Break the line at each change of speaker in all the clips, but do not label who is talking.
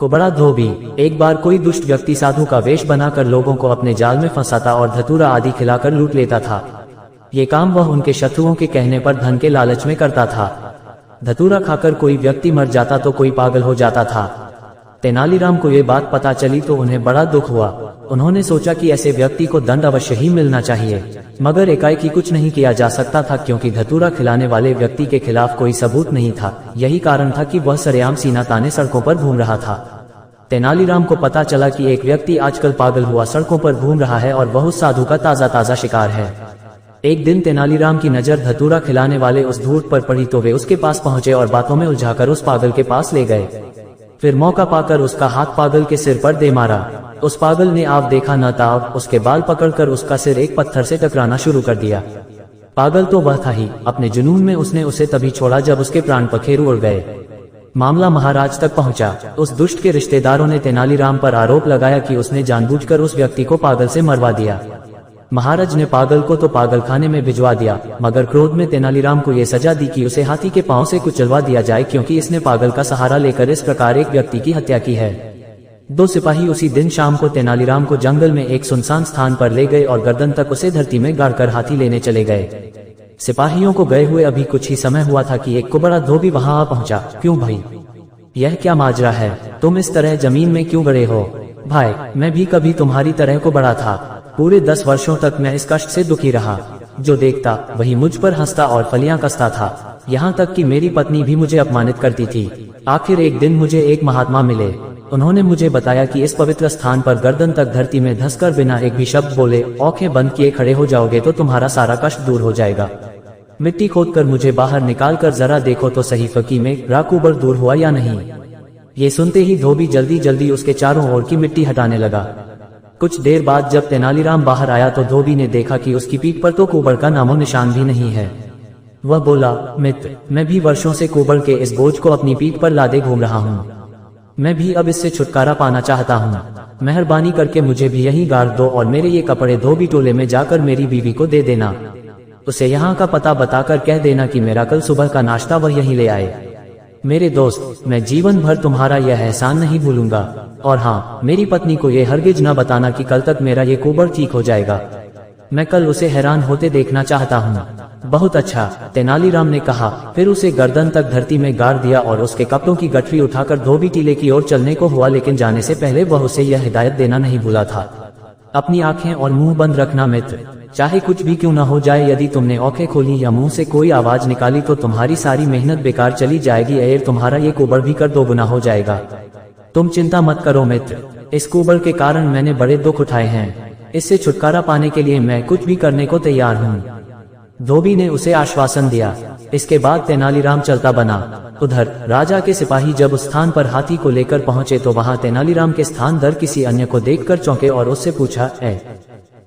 कुबड़ा धोबी। एक बार कोई दुष्ट व्यक्ति साधु का वेश बनाकर लोगों को अपने जाल में फंसाता और धतूरा आदि खिलाकर लूट लेता था। ये काम वह उनके शत्रुओं के कहने पर धन के लालच में करता था। धतूरा खाकर कोई व्यक्ति मर जाता तो कोई पागल हो जाता था। तेनालीराम को ये बात पता चली तो उन्हें बड़ा दुख हुआ। उन्होंने सोचा कि ऐसे व्यक्ति को दंड अवश्य ही मिलना चाहिए, मगर एकाएक कुछ नहीं किया जा सकता था क्योंकि धतूरा खिलाने वाले व्यक्ति के खिलाफ कोई सबूत नहीं था। यही कारण था कि वह सरेआम सीना ताने सड़कों पर घूम रहा था। तेनालीराम को पता चला कि एक व्यक्ति आजकल पागल हुआ सड़कों पर घूम रहा है और वह उस साधु का ताजा ताजा शिकार है। एक दिन तेनालीराम की नजर धतूरा खिलाने वाले उस धूर्त पर पड़ी तो वे उसके पास पहुंचे और बातों में उलझाकर उस पागल के पास ले गए। फिर मौका पाकर उसका हाथ पागल के सिर पर दे मारा। उस पागल ने आप देखा न ताव उसके बाल पकड़कर उसका सिर एक पत्थर से टकराना शुरू कर दिया। पागल तो वह था ही, अपने जुनून में उसने उसे तभी छोड़ा जब उसके प्राण पखेरु उड़ गए। मामला महाराज तक पहुंचा। उस दुष्ट के रिश्तेदारों ने तेनालीराम पर आरोप लगाया कि उसने जानबूझकर उस व्यक्ति को पागल से मरवा दिया। महाराज ने पागल को तो पागलखाने में भिजवा दिया, मगर क्रोध में तेनालीराम को यह सजा दी कि उसे हाथी के पांव से कुचलवा दिया जाए क्योंकि इसने पागल का सहारा लेकर इस प्रकार एक व्यक्ति की हत्या की है। दो सिपाही उसी दिन शाम को तेनालीराम को जंगल में एक सुनसान स्थान पर ले गए और गर्दन तक उसे धरती में गाड़कर हाथी लेने चले गए। सिपाहियों को गए हुए अभी कुछ ही समय हुआ था कि एक कुबड़ा धोबी वहां आ पहुंचा। क्यों भाई, यह क्या माजरा है? तुम इस तरह जमीन में क्यों गड़े हो? भाई, मैं भी कभी तुम्हारी तरह कुबड़ा था। पूरे 10 वर्षों तक मैं इस कष्ट से दुखी रहा। जो देखता वही मुझ पर हंसता और फलियां कसता था। यहाँ तक कि मेरी पत्नी भी मुझे अपमानित करती थी। आखिर एक दिन मुझे एक महात्मा मिले। उन्होंने मुझे बताया कि इस पवित्र स्थान पर गर्दन तक धरती में धंसकर बिना एक भी शब्द बोले आंखें बंद किए खड़े हो जाओगे तो तुम्हारा सारा कष्ट दूर हो जाएगा। मिट्टी खोदकर मुझे बाहर निकालकर जरा देखो तो सही फकी में राकुबर दूर हुआ या नहीं। ये सुनते ही धोबी जल्दी जल्दी उसके चारों ओर की मिट्टी हटाने लगा। कुछ देर बाद जब तेनालीराम बाहर आया तो धोबी ने देखा कि उसकी पीठ पर तो कुबड़ का नामो निशान भी नहीं है। वह बोला, मित्र, मैं भी वर्षों से कुबड़ के इस बोझ को अपनी पीठ पर लादे घूम रहा हूँ। मैं भी अब इससे छुटकारा पाना चाहता हूँ। मेहरबानी करके मुझे भी यहीं गाड़ दो और मेरे ये कपड़े धोबी टोले में जाकर मेरी बीवी को दे देना। उसे यहाँ का पता बताकर कह देना कि मेरा कल सुबह का नाश्ता वह यहीं ले आए। मेरे दोस्त, मैं जीवन भर तुम्हारा यह एहसान नहीं भूलूंगा। और हाँ, मेरी पत्नी को ये हरगिज न बताना कि कल तक मेरा ये कुबड़ ठीक हो जाएगा। मैं कल उसे हैरान होते देखना चाहता हूँ। बहुत अच्छा, तेनालीराम ने कहा। फिर उसे गर्दन तक धरती में गाड़ दिया और उसके कपड़ों की गठरी उठाकर धोबी टीले की ओर चलने को हुआ, लेकिन जाने से पहले वह उसे यह हिदायत देना नहीं भूला था, अपनी आंखें और मुंह बंद रखना मित्र। चाहे कुछ भी क्यों न हो जाए, यदि तुमने आंखें खोली या मुंह से कोई आवाज निकाली तो तुम्हारी सारी मेहनत बेकार चली जाएगी। और तुम्हारा ये कुबड़ भी कर दोगुना हो जाएगा। तुम चिंता मत करो मित्र, इस कुबड़ के कारण मैंने बड़े दुख उठाए हैं। इससे छुटकारा पाने के लिए मैं कुछ भी करने को तैयार हूँ। धोबी ने उसे आश्वासन दिया। इसके बाद तेनालीराम चलता बना। उधर राजा के सिपाही जब उस स्थान पर हाथी को लेकर पहुंचे तो वहां तेनालीराम के स्थान दर किसी अन्य को देखकर चौंके और उससे पूछा,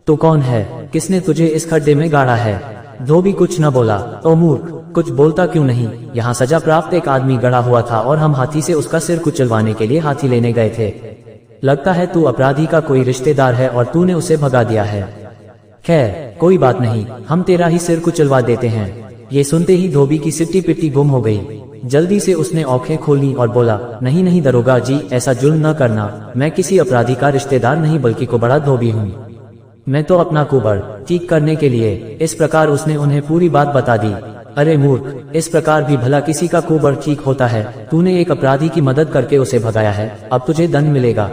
तू कौन है? किसने तुझे इस खड्डे में गाड़ा है? धोबी कुछ न बोला। ओ मूर्ख, कुछ बोलता क्यों नहीं? यहाँ सजा प्राप्त एक आदमी गड़ा हुआ था और हम हाथी से उसका सिर कुचलवाने के लिए हाथी लेने गए थे। लगता है तू अपराधी का कोई रिश्तेदार है और तूने उसे भगा दिया है। खैर कोई बात नहीं, हम तेरा ही सिर कुचलवा देते हैं। ये सुनते ही धोबी की सिट्टी पिट्टी गुम हो गई। जल्दी से उसने आंखें खोली और बोला, नहीं नहीं दरोगा जी, ऐसा जुल्म न करना। मैं किसी अपराधी का रिश्तेदार नहीं बल्कि कुबड़ा धोबी हूँ। मैं तो अपना कुबड़ ठीक करने के लिए। इस प्रकार उसने उन्हें पूरी बात बता दी। अरे मूर्ख, इस प्रकार भी भला किसी का कुबड़ ठीक होता है? तूने एक अपराधी की मदद करके उसे भगाया है, अब तुझे दंड मिलेगा।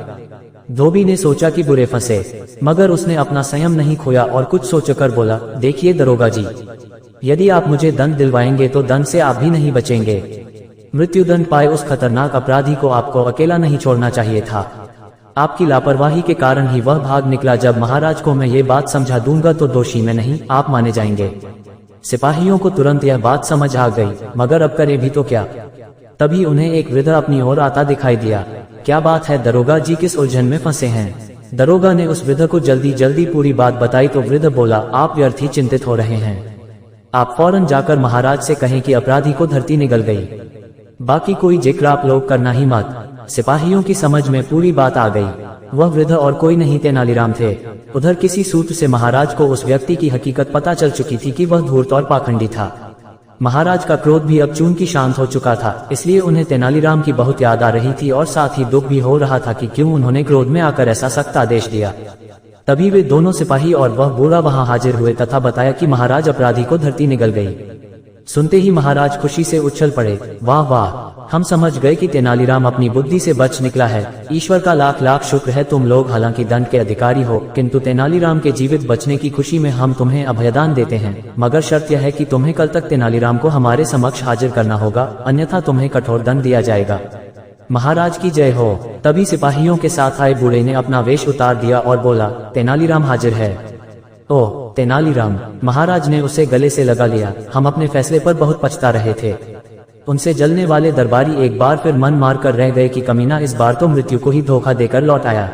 धोबी ने सोचा कि बुरे फंसे, मगर उसने अपना संयम नहीं खोया और कुछ सोचकर बोला, देखिए दरोगा जी, यदि आप मुझे दंड दिलवाएंगे तो दंड से आप भी नहीं बचेंगे। मृत्युदंड पाए उस खतरनाक अपराधी को आपको अकेला नहीं छोड़ना चाहिए था। आपकी लापरवाही के कारण ही वह भाग निकला। जब महाराज को मैं ये बात समझा दूंगा तो दोषी मैं नहीं, आप माने जाएंगे। सिपाहियों को तुरंत यह बात समझ आ गई, मगर अब करे भी तो क्या। तभी उन्हें एक वृद्ध अपनी ओर आता दिखाई दिया। क्या बात है दरोगा जी, किस उलझन में फंसे हैं? दरोगा ने उस वृद्ध को जल्दी जल्दी पूरी बात बताई तो वृद्ध बोला, आप व्यर्थ ही चिंतित हो रहे हैं। आप फौरन जाकर महाराज से कहें कि अपराधी को धरती निगल गई। बाकी कोई जिक्र आप लोग करना ही मत। सिपाहियों की समझ में पूरी बात आ गई। वह वृद्ध और कोई नहीं तेनालीराम थे। उधर किसी सूत्र से महाराज को उस व्यक्ति की हकीकत पता चल चुकी थी कि वह धूर्त और पाखंडी था। महाराज का क्रोध भी अब चूंकि शांत हो चुका था, इसलिए उन्हें तेनालीराम की बहुत याद आ रही थी और साथ ही दुख भी हो रहा था कि क्यों उन्होंने क्रोध में आकर ऐसा सख्त आदेश दिया। तभी वे दोनों सिपाही और वह बूढ़ा वहां हाजिर हुए तथा बताया कि महाराज अपराधी को धरती निगल गई। सुनते ही महाराज खुशी से उछल पड़े। वाह वाह, हम समझ गए कि तेनालीराम अपनी बुद्धि से बच निकला है। ईश्वर का लाख लाख शुक्र है। तुम लोग हालांकि दंड के अधिकारी हो, किंतु तेनालीराम के जीवित बचने की खुशी में हम तुम्हें अभयदान देते हैं, मगर शर्त यह है कि तुम्हें कल तक तेनालीराम को हमारे समक्ष हाजिर करना होगा, अन्यथा तुम्हें कठोर दंड दिया जाएगा। महाराज की जय हो। तभी सिपाहियों के साथ आए बूढ़े ने अपना वेश उतार दिया और बोला, तेनालीराम हाजिर है। ओह तेनालीराम, महाराज ने उसे गले से लगा लिया। हम अपने फैसले पर बहुत पछता रहे थे। उनसे जलने वाले दरबारी एक बार फिर मन मार कर रह गए कि कमीना इस बार तो मृत्यु को ही धोखा देकर लौट आया।